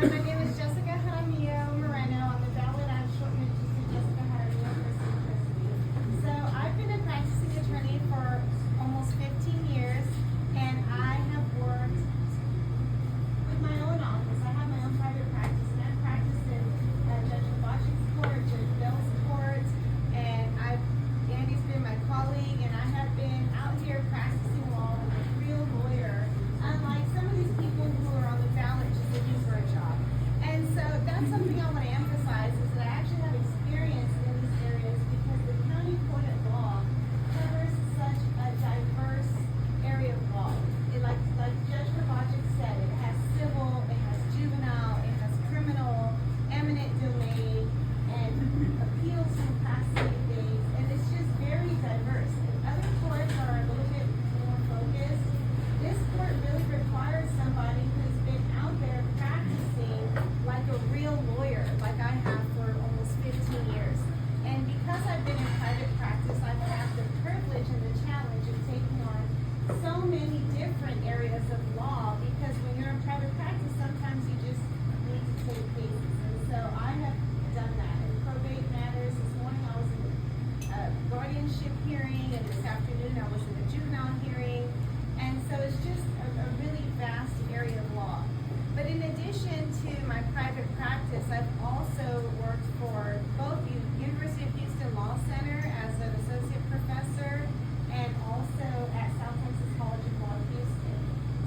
Hi, my name is Jaramillo. I'm the ballot. I'm shortening it to Jessica Jaramillo for simplicity. So I've been a practicing attorney for almost 15 years, and I have worked with my own office. I have my own private practice, and I've practiced in Judge Lubach's court, Judge Bell's court, and Andy's been my colleague, and I have been out here practicing law as a real lawyer, unlike some of these people who are on the ballot just looking for a job. And so that's something I want to emphasize, is that I actually have experience in these areas because the county court at law covers such a diverse area of law. Like Judge Lubach said, it has civil, it has juvenile, it has criminal, eminent domain, and appeals from past state days, and it's just very diverse. Other courts are a little bit more focused. This court really requires somebody who's been out there practicing like a real lawyer, like I have for almost 15 years. And because I've been in private practice, I've had the privilege and the challenge of taking on so many different areas of law, because when you're in private practice, sometimes you just need to take cases. And so I have done that in probate matters. This morning I was in a guardianship hearing, and this afternoon I was in a juvenile hearing. And so it's just a really vast area of law. But in addition to my private practice, I've also worked for both the University of Houston Law Center as an associate professor, and also at South Texas College of Law Houston.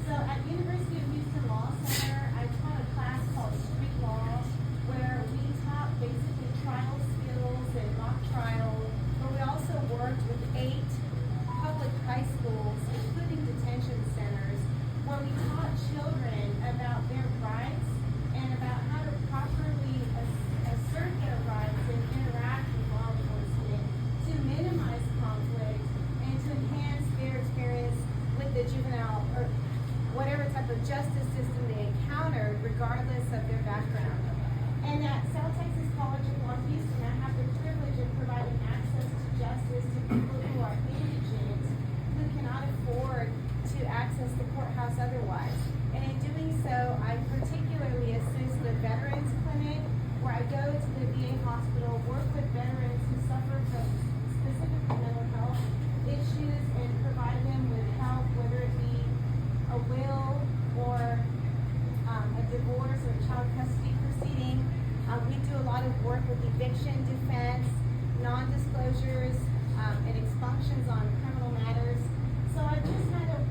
So at University of Houston Law Center, I taught a class called Street Law, where we taught basically trial skills and mock trial, but we also worked with 8 public high schools, including detention centers, where we taught children about their rights and about how to properly assert their rights and interact with law enforcement to minimize conflict and to enhance their experience with the juvenile or whatever type of justice system they encountered, regardless of their background. And at South Texas College of Law Houston, I have the privilege of providing access to justice to people who are indigent, who cannot afford to access the courthouse otherwise. And in doing so, I particularly assist the Veterans Clinic, where I go to the VA hospital, work with veterans who suffer from specifically mental health issues, and provide them with help, whether it be a will or a divorce or a child custody proceeding. We do a lot of work with eviction defense, non-disclosures, and expunctions on criminal matters. So I've just had a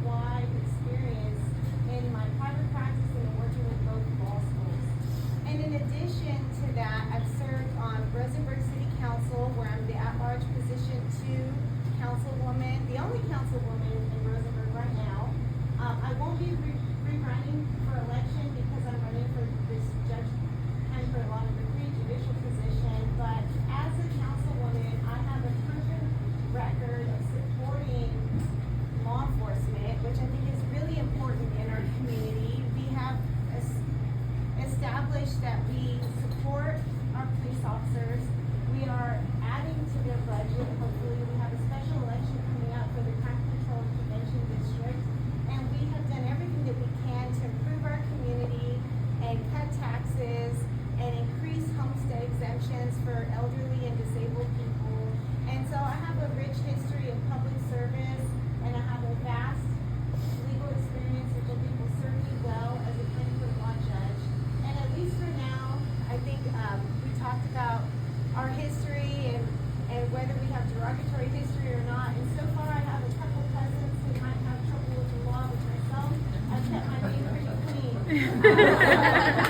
wide experience in my private practice and working with both law schools. And in addition to that, I've served on Rosenberg City Council, where I'm the at-large position 2 councilwoman, the only councilwoman in Rosenberg right now. I won't be running for election because I'm running for this judge and for a lot of the judicial position, but as a councilwoman, I have a proven record of supporting law enforcement, which I think is really important in our community. We have established that we support our police officers. We are adding to their budget. Hopefully, we have a special election coming up for the Crime Control and Prevention District, and we have done everything that we can to improve our community and cut taxes and increase homestead exemptions for elderly and disabled people. And so I have a rich history of public service, and I have a vast legal experience, which I think will serve me well as a clinical law judge. And at least for now, I think we talked about our history and whether we have derogatory history or not. And so far, I have a couple cousins who might have trouble with the law, with myself. I've kept my name pretty clean.